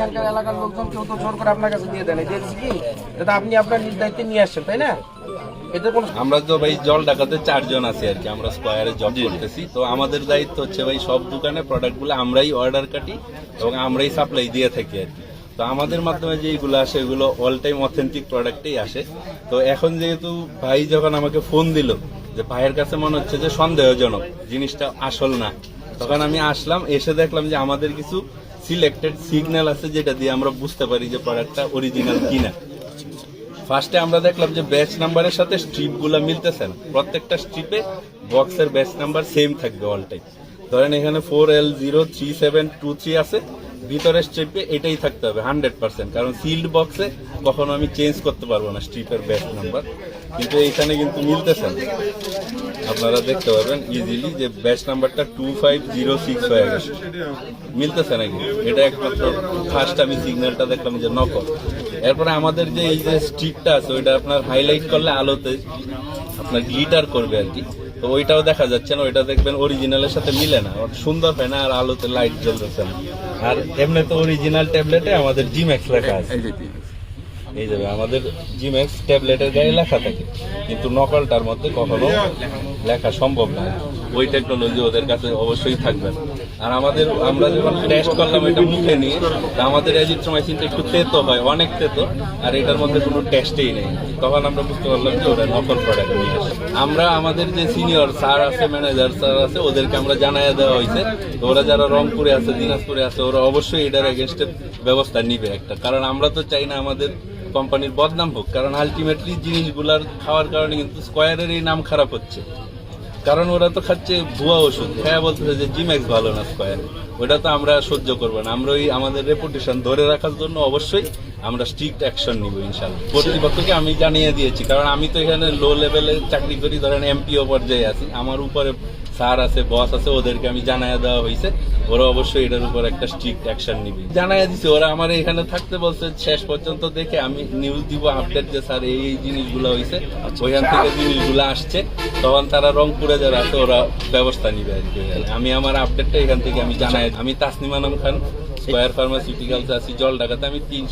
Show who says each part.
Speaker 1: এখানকার এলাকার লোকজন কেউ তো জোর করে আপনার কাছে দিয়ে দেন, দেখছি কি এটা আপনি আপনার নিজ দায়িত্বে নিয়ে আসছেন, তাই না? এতে কোনো
Speaker 2: আমরা তো ভাই জল ডাকাতে 4 জন আছি আর কি, আমরা স্কয়ারে জব করতেছি। তো আমাদের দায়িত্ব হচ্ছে ভাই সব দোকানে প্রোডাক্টগুলো আমরাই অর্ডার কাটি এবং আমরাই সাপ্লাই দিয়ে থাকি আর কি। তো আমাদের মাধ্যমে যেগুলো আসে এগুলো অল টাইম অথেন্টিক প্রোডাক্টেই আসে। তো এখন যেহেতু ভাই যখন আমাকে ফোন দিল যে ভাইয়ের কাছে মনে হচ্ছে যে সন্দেহজনক জিনিসটা আসল না, তখন আমি আসলাম, এসে দেখলাম যে আমাদের কিছু সিলেক্টেড সিগন্যাল আছে যেটা দিয়ে আমরা বুঝতে পারি যে প্রোডাক্টটা অরিজিনাল কিনা। ফার্স্টে আমরা দেখলাম যে ব্যাচ নাম্বারের সাথে স্ট্রিপ গুলা মিলতেছে না, প্রত্যেকটা স্ট্রিপে বক্সের ব্যাচ নাম্বার সেম থাকবে অল টাইম। ধরেন এখানে 4L03723 আছে, ভিতরের স্ট্রিপে এটাই থাকতে হবে 100%, কারণ সিল্ড বক্সে কখনো আমি চেঞ্জ করতে পারবো না স্ট্রিপের ব্যাচ নাম্বার। কিন্তু এইখানে কিন্তু মিলতেছে না, আপনারা দেখতে পারবেন ইজিলি যে ব্যাচ নাম্বারটা 2506 হয়ে গেছে, মিলতেছে নাকি? এটা একমাত্র ফার্স্ট আমি সিগন্যালটা দেখলাম যে নকল। এরপরে আমাদের যে এই যে স্ট্রিপটা আছে ওইটা আপনার হাইলাইট করলে আলোতে আপনার গ্লিটার করবে আর কি, তো ওইটাও দেখা যাচ্ছে না, ওইটা দেখবেন অরিজিনালের সাথে মিলে না, সুন্দর হয় না, আর আলোতে লাইট জ্বলতেছে না। আর এমনি তো অরিজিনাল ট্যাবলেটে আমাদের জিম্যাক্স লেখা আছে, এই যাবে আমাদের জিম্যাক্স ট্যাবলেটের গায়ে লেখা থাকে, কিন্তু নকলটার মধ্যে কখনো লেখা সম্ভব না। ওই টেকনোলজি ওদের কাছে অবশ্যই থাকবে না। আর আমাদের আমরা যখন টেস্ট করলাম এটা মুখে নিয়ে, আমাদের এজিথ্রোমাইসিনটা একটু তেতো হয়, অনেক তেতো, আর এটার মধ্যে কোনো টেস্টেই নেই। তখন আমরা বুঝতে পারলাম যে ওরা নকল প্রোডাক্ট নিয়ে আসে। আমরা আমাদের যে সিনিয়র স্যার আছে, ম্যানেজার স্যার আছে, ওদেরকে আমরা জানাইয়া দেওয়া হয়েছে। তো ওরা যারা রংপুরে আছে, দিনাজপুরে আছে, ওরা অবশ্যই এটার এগেনস্টে ব্যবস্থা নিবে একটা, কারণ আমরা তো চাই না আমাদের কোম্পানির বদনাম হোক, কারণ আলটিমেটলি জিনিসগুলার খাওয়ার কারণে কিন্তু স্কয়ারের এই নাম খারাপ হচ্ছে, কারণ ওরা তো খাচ্ছে ভুয়া ওষুধ, হ্যাঁ বলতেছে যে জিম্যাক্স ভালো না স্কয়ার, ওটা তো আমরা সহ্য করবো না। আমরা ওই আমাদের রেপুটেশন ধরে রাখার জন্য অবশ্যই আমরা স্ট্রিক্ট অ্যাকশন নিব ইনশাল্লাহ। কর্তৃপক্ষকে আমি জানিয়ে দিয়েছি, কারণ আমি তো এখানে লো লেভেলে চাকরি করি, ধরেন এমপিও পর্যায়ে আছি, আমার উপরে স্যার আছে, বস আছে, ওদেরকে আমি জানাইয়া দেওয়া হয়েছে, ওরা অবশ্যই এটার উপর একটা স্ট্রিক্ট অ্যাকশন নিবে। জানাইয়া দিছে, ওরা আমার এখানে থাকতে বলছে, শেষ পর্যন্ত দেখে আমি নিউজ দিব আপডেট যে স্যার এই জিনিসগুলো হয়েছে, ওইখান থেকে জিনিসগুলো আসছে, তখন তারা রংপুরে যারা আছে ওরা ব্যবস্থা নিবে আর কি। আমি আমার আপডেটটা এখান থেকে আমি জানাই। আমি তাসনিম আনাম খান, স্কয়ার ফার্মাসিউটিক্যালস আছি জল ঢাকাতে, আমি 3